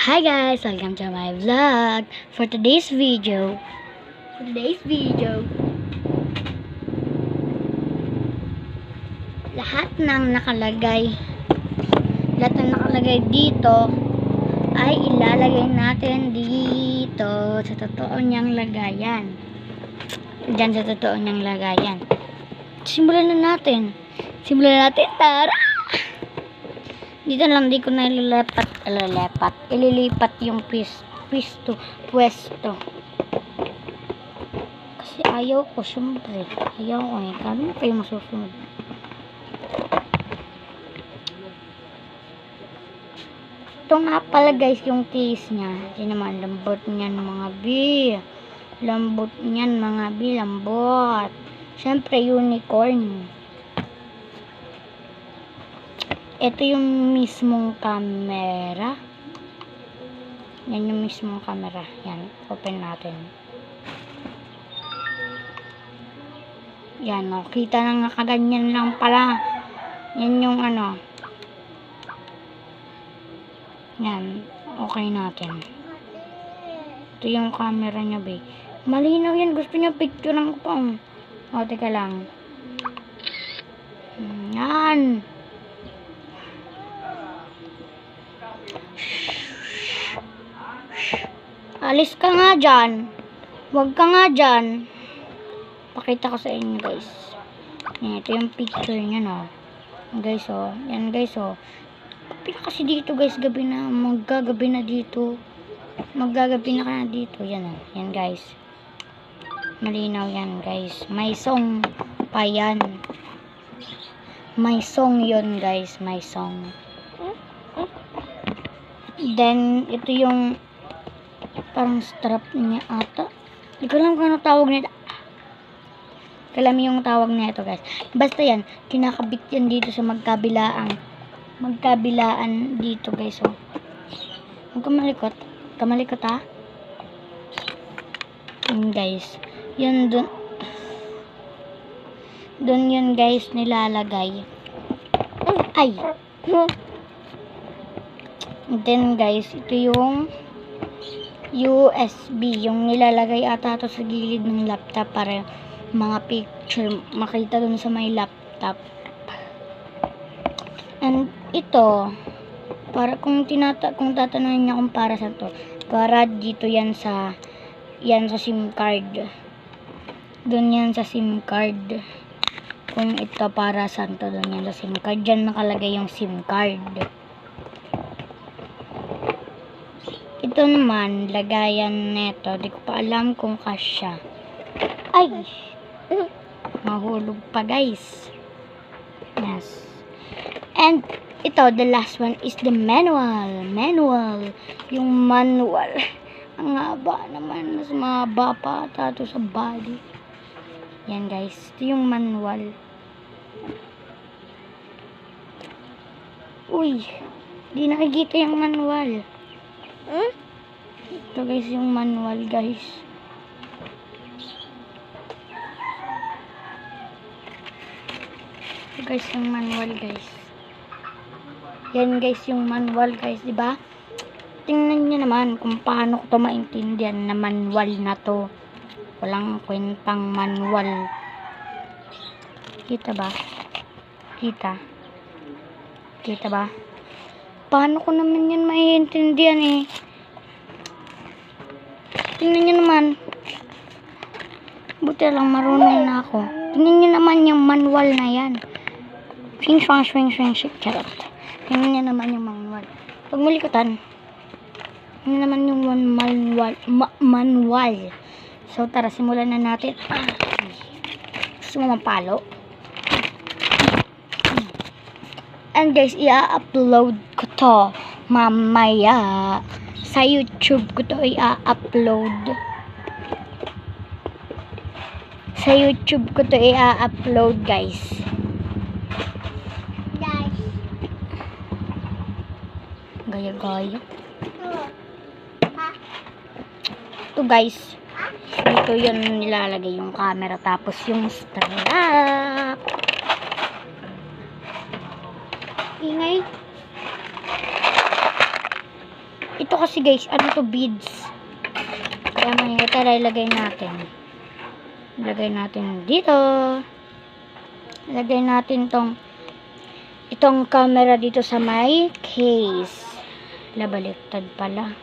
Hi guys, welcome to my vlog. For today's video, lahat ng nakalagay dito ay ilalagay natin dito sa totoo niyang lagayan. Diyan sa totoo niyang lagayan. Simulan natin. Tara! Dito lang, di ko na ililipat yung pwesto. Kasi ayaw ko, syempre. Ayaw ko eh. Kano pa yung masusunod? Ito nga pala guys, yung case niya. Kasi naman, lambot niyan mga bi. Lambot. Syempre, unicorn. Ito yung mismong camera. Yan yung mismong camera. Yan, open natin. Yan, o. Kita na nga kaganyan lang pala. Yan yung ano. Yan, okay natin. Ito yung camera niya, babe. Malinaw yan. Gusto niya picturean ko pa. O, teka lang. Yan. Alis ka nga dyan. Huwag ka nga dyan. Pakita ko sa inyo guys. Yan, ito yung picture niya no. Guys oh. Yan guys oh. Pila kasi dito guys. Gabi na. Maggagabi na dito. Maggagabi na ka na dito. Yan oh. Yan guys. Malinaw yan guys. May song pa yan. May song yun guys. May song. Then ito yung parang strap niya ata. Hindi ko alam kung ano tawag nito. Kalami yung tawag na ito guys. Basta yan, kinakabit yan dito sa magkabilaan dito guys. Oh. Huwag kamalikot ha. Yun guys. Yun dun yun guys nilalagay. Ay. Then guys, ito yung USB, yung nilalagay ata ito sa gilid ng laptop para mga picture makita dun sa may laptop. And ito, para kung tatanungin niya kung para sa to, para dito yan sa SIM card. Dun yan sa SIM card. Kung ito para sa to, dun yan sa SIM card. Diyan nakalagay yung SIM card. Ito naman, lagayan neto. Di ko pa alam kung kasya. Ay! Mahulog pa, guys. Yes. And, ito, the last one is the manual. Yung manual. Ang haba naman. Mas mahaba pa ata ito sa body. Yan, guys. Ito yung manual. Uy! Di nakikita yung manual. Ito guys yung manual guys. Ito guys yung manual guys. Yan guys yung manual guys, di ba? Tingnan niyo naman kung paano ko to maintindihan na manual na to. Walang kwentang manual. Kita ba? Kita ba? Paano ko naman yan maiintindihan eh? Tingnan nyo naman. Buti lang marunong na ako. Tingnan nyo naman yung manual na yan. Swing, charot. Tingnan nyo naman yung manual. Pag mulikutan, tingnan naman yung manual. So tara, simulan na natin. Gusto mo mapalo? And guys, i-upload ko to mamaya. Sa YouTube ko to i-upload. Guys. Gaya-gaya. Ito guys. Dito yun nilalagay yung camera. Tapos yung strap. Ingay. Ito kasi guys, ano to, beads. Kaya ito ilagay natin. Ilagay natin dito. Ilagay natin itong camera dito sa may case. Baliktad pala.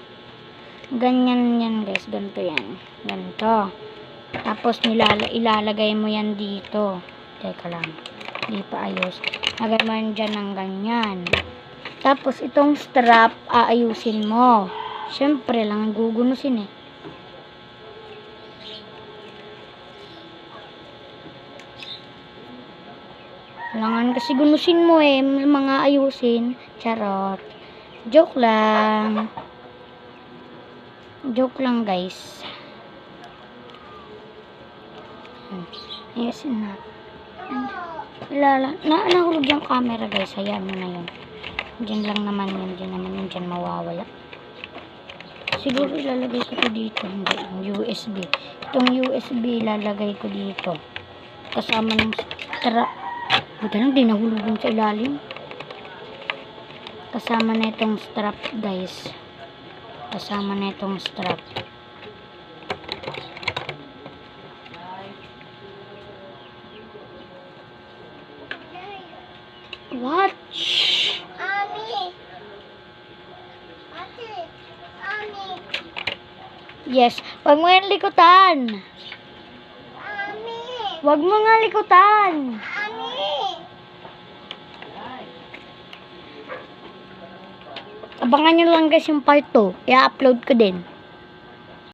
Ganyan yan guys, ganito yan. Ganito. Tapos ilalagay mo yan dito. Teka lang. Hindi pa ayos. Lagay mo yan dyan ng ganyan. Tapos itong strap, aayusin mo. Siyempre lang, gugunusin eh. Kailangan kasi gunusin mo eh. Mga ayusin. Charot. Joke lang. Joke lang guys. Ayusin na. Nahulog yung camera guys. Hayaan mo na yun. Diyan lang naman yun. Diyan naman yun. Diyan mawawala. Siguro ilalagay ko to dito. Hindi. Yung USB. Itong USB ilalagay ko dito. Kasama ng strap. Buta lang. Di nahulog yun sa ilalim. Kasama na itong strap guys. Kasama na itong strap. What? Ami. Ate. Ami. Yes. Wag mo yan likutan. Ami. Wag mo nga likutan. Ami. Abangan nyo lang guys yung part 2. I-upload ko din.